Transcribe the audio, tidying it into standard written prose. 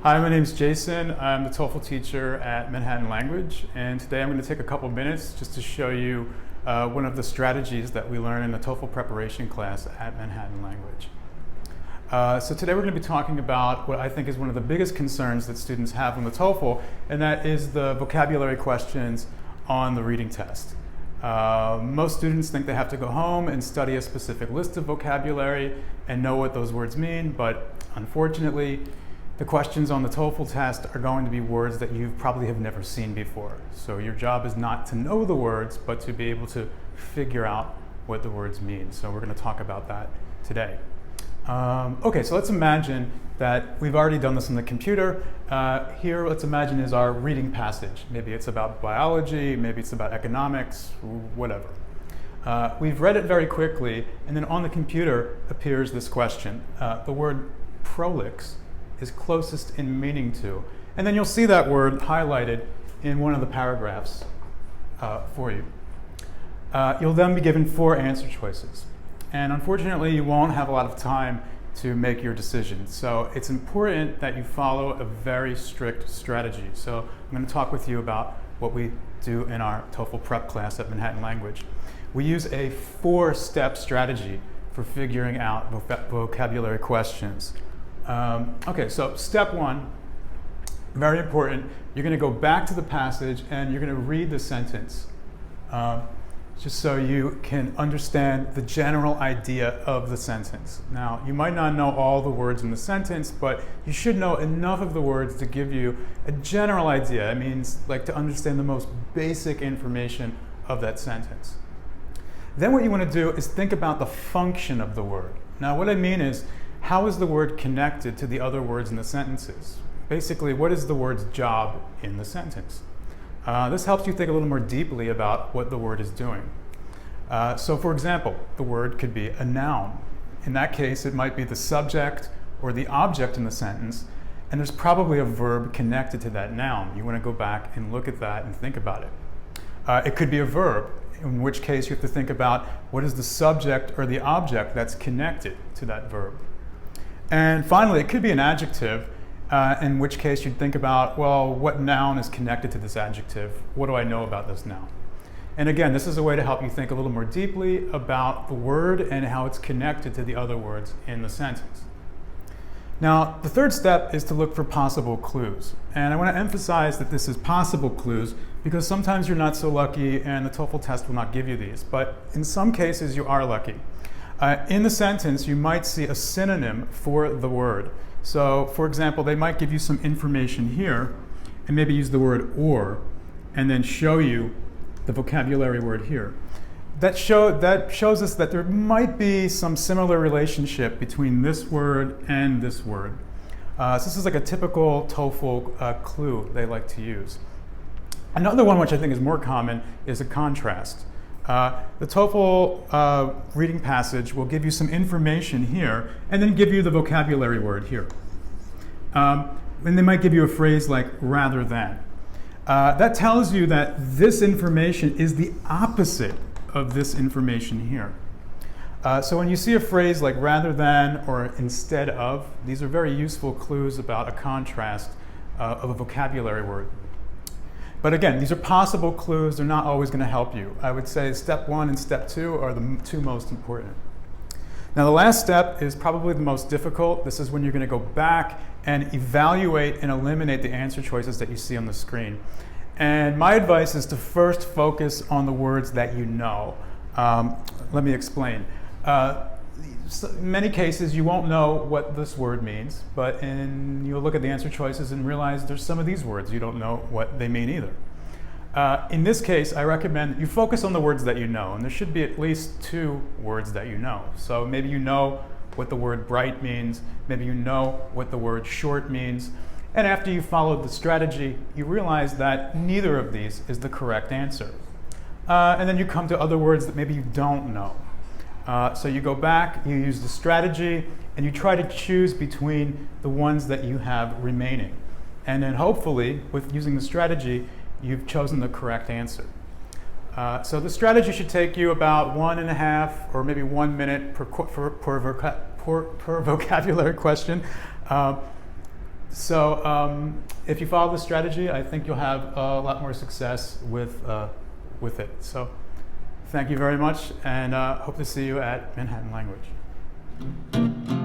Hi, my name's Jason. I'm the TOEFL teacher at Manhattan Language, and today I'm going to take a couple minutes just to show you one of the strategies that we learn in the TOEFL preparation class at Manhattan Language. So today we're going to be talking about what I think is one of the biggest concerns that students have on the TOEFL, and that is the vocabulary questions on the reading test. Most students think they have to go home and study a specific list of vocabulary and know what those words mean, but unfortunately, the questions on the TOEFL test are going to be words that you probably have never seen before. So your job is not to know the words, but to be able to figure out what the words mean. So we're going to talk about that today. Okay, so let's imagine that we've already done this on the computer. Here, let's imagine is our reading passage. Maybe it's about biology, maybe it's about economics, whatever. We've read it very quickly, and then on the computer appears this question. The word prolix is closest in meaning to, and then you'll see that word highlighted in one of the paragraphs for you. You'll then be given 4 answer choices. And unfortunately, you won't have a lot of time to make your decision. So it's important that you follow a very strict strategy. So I'm going to talk with you about what we do in our TOEFL prep class at Manhattan Language. We use a 4-step strategy for figuring out vocabulary questions. Okay, so step 1, very important. You're going to go back to the passage and you're going to read the sentence. Just so you can understand the general idea of the sentence. Now, you might not know all the words in the sentence, but you should know enough of the words to give you a general idea. It means like to understand the most basic information of that sentence. Then what you want to do is think about the function of the word. Now, what I mean is, how is the word connected to the other words in the sentences? Basically, what is the word's job in the sentence? This helps you think a little more deeply about what the word is doing. So for example, the word could be a noun. In that case, it might be the subject or the object in the sentence, and there's probably a verb connected to that noun. You want to go back and look at that and think about it. It could be a verb, in which case you have to think about what is the subject or the object that's connected to that verb. And finally, it could be an adjective, in which case you'd think about, well, what noun is connected to this adjective? What do I know about this noun? And again, this is a way to help you think a little more deeply about the word and how it's connected to the other words in the sentence. Now, the third step is to look for possible clues. And I want to emphasize that this is possible clues because sometimes you're not so lucky and the TOEFL test will not give you these. But in some cases, you are lucky. In the sentence, you might see a synonym for the word. So, for example, they might give you some information here and maybe use the word or and then show you the vocabulary word here. That shows us that there might be some similar relationship between this word and this word. So this is like a typical TOEFL clue they like to use. Another one which I think is more common is a contrast. The TOEFL reading passage will give you some information here and then give you the vocabulary word here. And they might give you a phrase like rather than. That tells you that this information is the opposite of this information here. So when you see a phrase like rather than or instead of, these are very useful clues about a contrast of a vocabulary word. But again, these are possible clues. They're not always going to help you. I would say step 1 and step 2 are the 2 most important. Now the last step is probably the most difficult. This is when you're going to go back and evaluate and eliminate the answer choices that you see on the screen. And my advice is to first focus on the words that you know. Let me explain. In many cases, you won't know what this word means, but you'll look at the answer choices and realize there's some of these words you don't know what they mean either. In this case, I recommend you focus on the words that you know, and there should be at least 2 words that you know. So maybe you know what the word bright means, maybe you know what the word short means, and after you followed the strategy, you realize that neither of these is the correct answer. And then you come to other words that maybe you don't know. So you go back, you use the strategy, and you try to choose between the ones that you have remaining. And then hopefully, with using the strategy, you've chosen the correct answer. So the strategy should take you about 1.5 or maybe 1 minute per vocabulary question. So if you follow this strategy, I think you'll have a lot more success with it. So thank you very much, and hope to see you at Manhattan Language.